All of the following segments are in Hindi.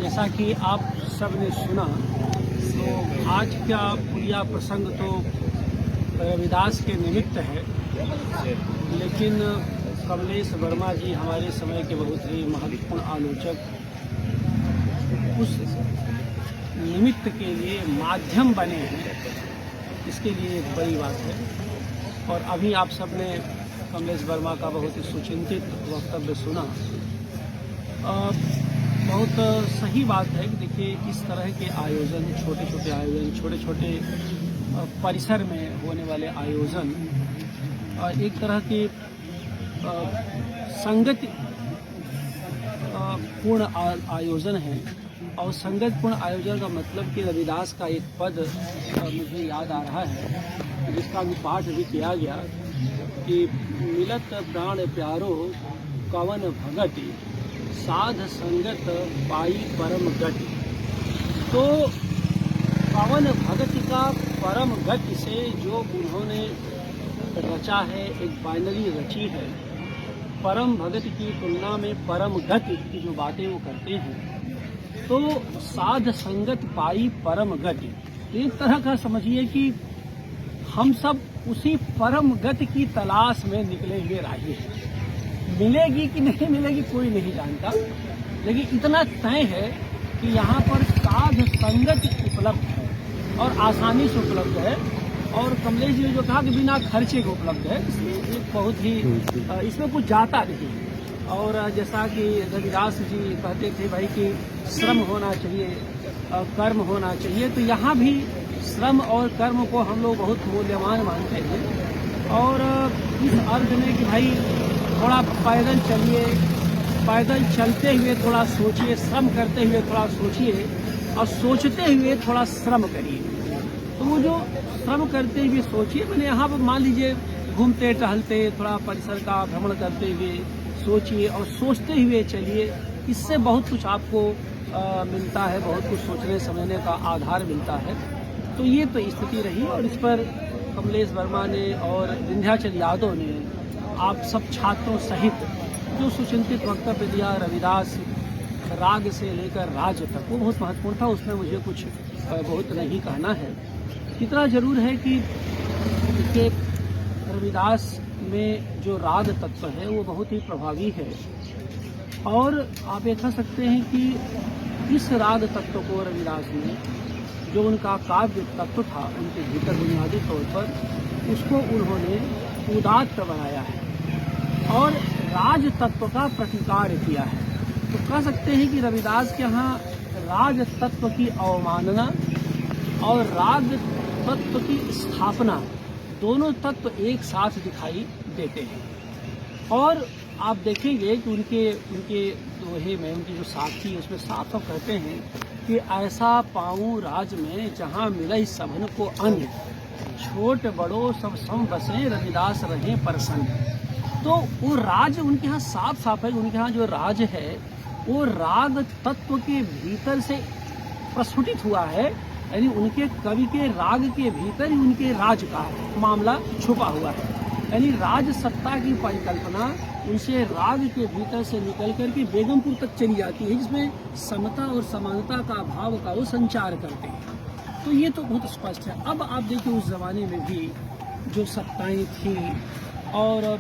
जैसा कि आप सब ने सुना, तो आज का पूरा प्रसंग तो रविदास के निमित्त है, लेकिन कमलेश वर्मा जी हमारे समय के बहुत ही महत्वपूर्ण आलोचक उस निमित्त के लिए माध्यम बने हैं, इसके लिए एक बड़ी बात है। और अभी आप सब ने कमलेश वर्मा का बहुत ही सुचिंतित वक्तव्य सुना। बहुत सही बात है कि देखिए, इस तरह के आयोजन, छोटे छोटे आयोजन, छोटे छोटे परिसर में होने वाले आयोजन एक तरह के संगति पूर्ण आयोजन है। और संगतपूर्ण आयोजन का मतलब कि रविदास का एक पद मुझे याद आ रहा है, जिसका भी पाठ भी किया गया कि मिलत प्राण प्यारो कवन भगति, साध संगत पाई परम गति। तो पवन भगति का परम गति से जो उन्होंने रचा है, एक बाइनरी रची है। परम भगति की तुलना में परम गति की जो बातें वो करते हैं, तो साध संगत पाई परम गति, एक तरह का समझिए कि हम सब उसी परम गति की तलाश में निकले हुए राही हैं। मिलेगी कि नहीं मिलेगी कोई नहीं जानता, लेकिन इतना तय है कि यहाँ पर साध संगत उपलब्ध है और आसानी से उपलब्ध है। और कमलेश जी ने जो कहा कि बिना खर्चे के उपलब्ध है, इसलिए एक बहुत ही इसमें कुछ जाता नहीं। और जैसा कि रविदास जी कहते थे भाई कि श्रम होना चाहिए, कर्म होना चाहिए, तो यहाँ भी श्रम और कर्म को हम लोग बहुत मूल्यवान मानते हैं। और इस अर्थ में कि भाई थोड़ा पैदल चलिए, पैदल चलते हुए थोड़ा सोचिए, श्रम करते हुए थोड़ा सोचिए, और सोचते हुए थोड़ा श्रम करिए। तो वो जो श्रम करते हुए सोचिए, मैंने यहाँ पर मान लीजिए घूमते टहलते थोड़ा परिसर का भ्रमण करते हुए सोचिए और सोचते हुए चलिए, इससे बहुत कुछ आपको मिलता है, बहुत कुछ सोचने समझने का आधार मिलता है। तो ये तो स्थिति रही, और इस पर कमलेश वर्मा ने और विंध्याचल यादव ने आप सब छात्रों सहित जो सुचिंतित वक्तव्य दिया रविदास राग से लेकर राज तक, वो बहुत महत्वपूर्ण था। उसमें मुझे कुछ बहुत नहीं कहना है। इतना जरूर है कि रविदास में जो राग तत्व है वो बहुत ही प्रभावी है। और आप ये कह सकते हैं कि इस राग तत्व को रविदास ने, जो उनका काव्य तत्व था उनके भीतर बुनियादी तौर पर, उसको उन्होंने उदात्त बनाया है और राज तत्व का प्रतिकार किया है। तो कह सकते हैं कि रविदास के यहाँ राज तत्व की अवमानना और राग तत्व की स्थापना, दोनों तत्व एक साथ दिखाई देते हैं। और आप देखेंगे कि उनके दोहे में उनकी जो साथी है उसमें साफ साफ कहते हैं कि ऐसा पाऊं राज में जहाँ मिले सबन को अन्न, छोट बड़ो सब सम बसे रविदास रहे प्रसन्न। तो वो राज उनके यहाँ साफ साफ है। उनके यहाँ जो राज है वो राग तत्व के भीतर से प्रस्फुटित हुआ है, यानी उनके कवि के राग के भीतर ही उनके राज का मामला छुपा हुआ है। यानी राज सत्ता की परिकल्पना उनसे राग के भीतर से निकल करके बेगमपुर तक चली जाती है, जिसमें समता और समानता का भाव का वो संचार करते हैं। तो ये तो बहुत स्पष्ट है। अब आप देखिए, उस जमाने में भी जो सत्ताएं थी और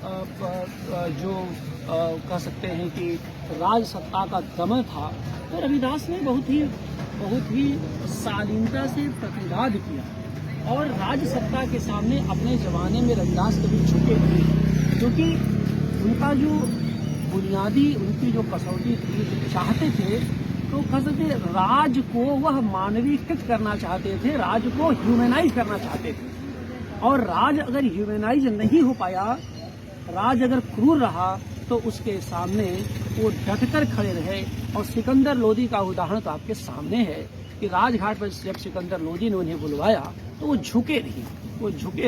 जो कह सकते हैं कि राज सत्ता का दमन था, तो रविदास ने बहुत ही शालीनता से प्रतिवाद किया। और राज सत्ता के सामने अपने जमाने में रविदास कभी झुके नहीं, क्योंकि उनका जो बुनियादी उनकी जो कसौटी थी, जो चाहते थे, तो कह सकते राज को वह मानवीकृत करना चाहते थे, राज को ह्यूमनाइज करना चाहते थे। और राज अगर ह्यूमनाइज नहीं हो पाया, राज अगर क्रूर रहा, तो उसके सामने वो डटकर खड़े रहे। और सिकंदर लोदी का उदाहरण तो आपके सामने है कि राजघाट पर जब सिकंदर लोदी ने उन्हें बुलवाया तो वो झुके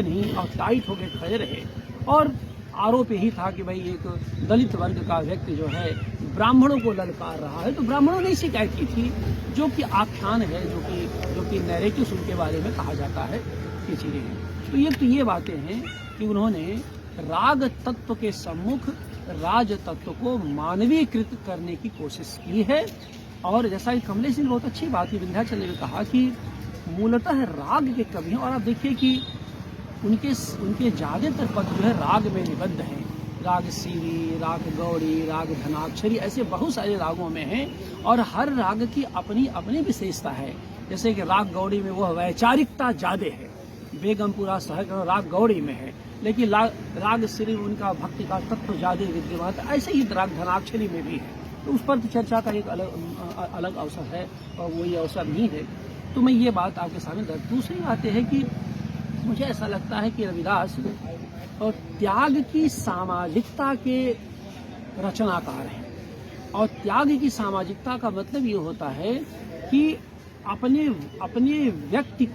नहीं और टाइट होकर खड़े रहे। और आरोप यही था कि भाई एक दलित वर्ग का व्यक्ति जो है ब्राह्मणों को ललकार रहा है, तो ब्राह्मणों ने शिकायत की थी, जो कि आख्यान है, जो कि नैरेटिव्स उनके बारे में कहा जाता है ये चीजें हैं। तो ये बातें हैं कि उन्होंने राग तत्व के सम्मुख राज तत्व को मानवीकृत करने की कोशिश की है। और जैसा कि कमलेश जी ने बहुत अच्छी बात की, विंध्याचल ने कहा कि मूलतः राग के कवि हैं। और आप देखिए कि उनके ज्यादातर पद जो है राग में निबद्ध हैं। राग सीरी, राग गौड़ी, राग धनाक्षरी, ऐसे बहुत सारे रागों में हैं और हर राग की अपनी अपनी विशेषता है। जैसे कि राग गौड़ी में वह वैचारिकता ज्यादा है, बेगमपुरा सहस्र राग गौड़ी में है, लेकिन राग सीरी में उनका भक्ति का तत्व ज्यादा विद्यमान है। ऐसे ही राग धनाक्षरी में भी है। तो उस पर तो चर्चा का एक अलग अवसर है और वो ये अवसर नहीं है, तो मैं ये बात आपके सामने रख। दूसरी बात यह है कि मुझे ऐसा लगता है कि रविदास और त्याग की सामाजिकता के रचनाकार हैं। और त्याग की सामाजिकता का मतलब ये होता है कि अपने व्यक्ति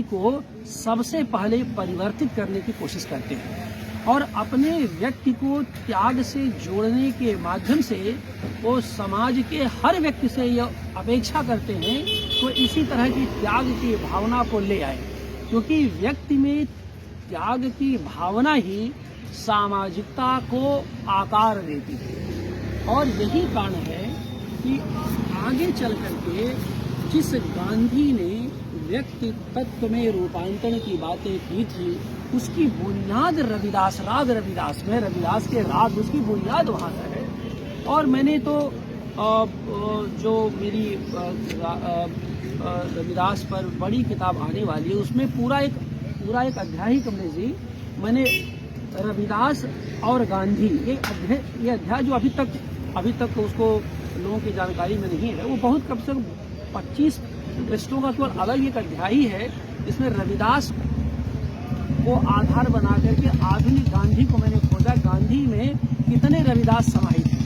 को सबसे पहले परिवर्तित करने की कोशिश करते हैं और अपने व्यक्ति को त्याग से जोड़ने के माध्यम से वो समाज के हर व्यक्ति से यह अपेक्षा करते हैं तो इसी तरह की त्याग की भावना को ले आए, क्योंकि व्यक्ति में त्याग की भावना ही सामाजिकता को आकार देती है। और यही कारण है कि आगे चल करके जिस गांधी ने व्यक्ति तत्व में रूपांतरण की बातें की थी, उसकी बुनियाद राग रविदास में, रविदास के राग, उसकी बुनियाद वहाँ से है। और मैंने तो जो मेरी रविदास पर बड़ी किताब आने वाली है, उसमें पूरा एक अध्याय ही, कमलेश जी, मैंने रविदास और गांधी ये अध्याय जो अभी तक उसको लोगों की जानकारी में नहीं है, वो बहुत कम से कम 25 पृष्ठों का केवल अलग एक अध्याय ही है, जिसमें रविदास को आधार बना करके आधुनिक गांधी को मैंने खोजा। गांधी में कितने रविदास समाहित हैं।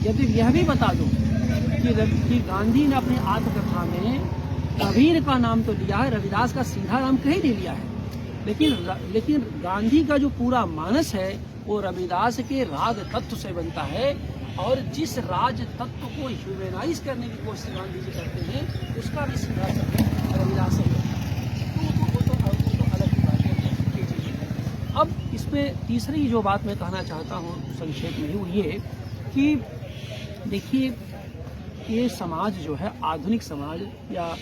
यदि यह भी बता दूं कि गांधी ने अपनी आत्मकथा में कबीर का नाम तो लिया है, रविदास का सीधा नाम कहीं नहीं लिया है, लेकिन गांधी का जो पूरा मानस है वो रविदास के राग तत्व से बनता है। और जिस राज तत्व को ह्यूमनाइज करने की कोशिश गांधी जी करते हैं, उसका भी सीधा रविदास से तो अलग ही बात है। अब इसमें तीसरी जो बात मैं कहना चाहता हूँ संक्षेप में, वो ये कि देखिए, ये समाज जो है, आधुनिक समाज या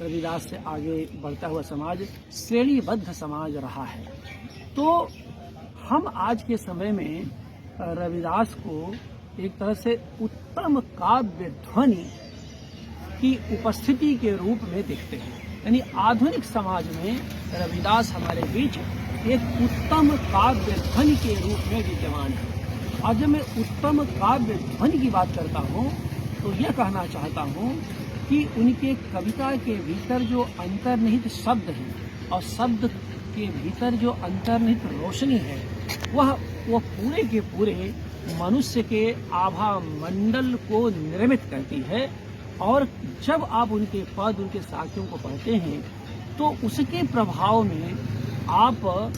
रविदास से आगे बढ़ता हुआ समाज श्रेणीबद्ध समाज रहा है। तो हम आज के समय में रविदास को एक तरह से उत्तम काव्य ध्वनि की उपस्थिति के रूप में देखते हैं। यानी आधुनिक समाज में रविदास हमारे बीच एक उत्तम काव्य ध्वनि के रूप में विद्यमान है। और जब मैं उत्तम काव्य ध्वनि की बात करता हूँ तो यह कहना चाहता हूँ कि उनके कविता के भीतर जो अंतर्निहित शब्द हैं और शब्द के भीतर जो अंतर्निहित रोशनी है, वह पूरे के पूरे मनुष्य के आभा मंडल को निर्मित करती है। और जब आप उनके पद, उनके साक्ष्यों को पढ़ते हैं तो उसके प्रभाव में आप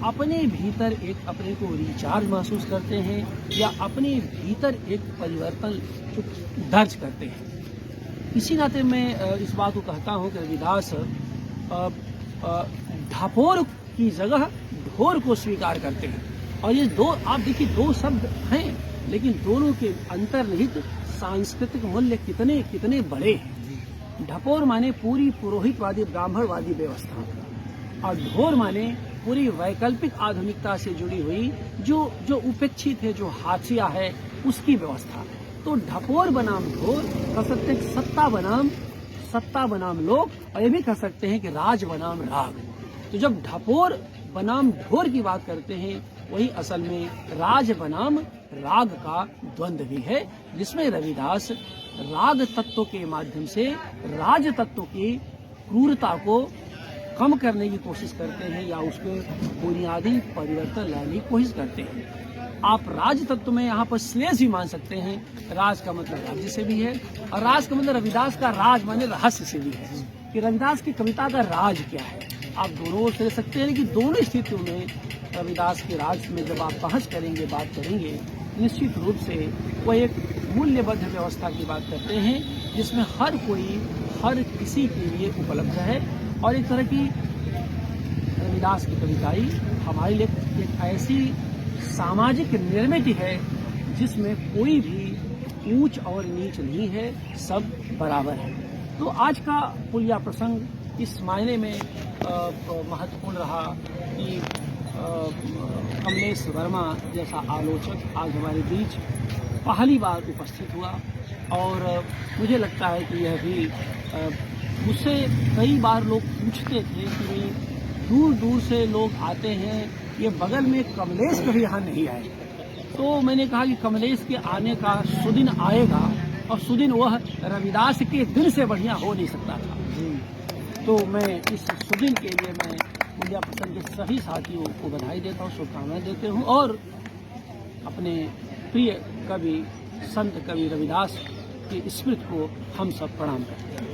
अपने भीतर एक अपने को रिचार्ज महसूस करते हैं या अपने भीतर एक परिवर्तन दर्ज करते हैं। इसी नाते मैं इस बात को कहता हूँ कि रविदास ढपोर की जगह ढोर को स्वीकार करते हैं। और ये दो, आप देखिए, दो शब्द हैं, लेकिन दोनों के अंतर्निहित सांस्कृतिक मूल्य कितने कितने बड़े हैं। ढपोर माने पूरी पुरोहितवादी ब्राह्मणवादी व्यवस्था और ढोर माने पूरी वैकल्पिक आधुनिकता से जुड़ी हुई जो उपेक्षित है, जो हाशिया है, उसकी व्यवस्था। तो ढपोर बनाम ढोर कह सकते हैं, सत्ता बनाम लोक, और ये भी कह सकते हैं कि राज बनाम राग। तो जब ढपोर बनाम ढोर की बात करते हैं, वही असल में राज बनाम राग का द्वंद्व भी है, जिसमें रविदास राग तत्व के माध्यम से राज तत्व की क्रूरता को कम करने की कोशिश करते हैं या उसमें बुनियादी परिवर्तन लाने की कोशिश करते हैं। आप राज तत्व में यहाँ पर श्लेष भी मान सकते हैं। राज का मतलब राज्य से भी है और राज का मतलब रविदास का राज माने रहस्य से भी है कि रविदास की कविता का राज क्या है। आप दोनों से सकते हैं, लेकिन दोनों स्थितियों में रविदास के राज में जब आप पहुँच करेंगे, बात करेंगे, निश्चित रूप से वह एक मूल्यबद्ध व्यवस्था की बात करते हैं जिसमें हर कोई हर किसी के लिए उपलब्ध है। और एक तरह की रविदास की कविताई हमारे लिए एक ऐसी सामाजिक निर्मित है जिसमें कोई भी ऊंच और नीच नहीं है, सब बराबर है। तो आज का पुलिया प्रसंग इस मायने में महत्वपूर्ण रहा कि कमलेश वर्मा जैसा आलोचक आज हमारे बीच पहली बार उपस्थित हुआ और मुझे लगता है कि यह भी मुझसे कई बार लोग पूछते थे कि दूर दूर से लोग आते हैं, ये बगल में कमलेश कभी यहाँ नहीं आए। तो मैंने कहा कि कमलेश के आने का सुदिन आएगा और सुदिन वह रविदास के दिन से बढ़िया हो नहीं सकता था। तो मैं इस सुदिन के लिए मैं पुलिया प्रसंग के सभी साथियों को बधाई देता हूँ, शुभकामनाएं देते हूँ और अपने प्रिय कवि संत कवि रविदास की स्मृति को हम सब प्रणाम करते हैं।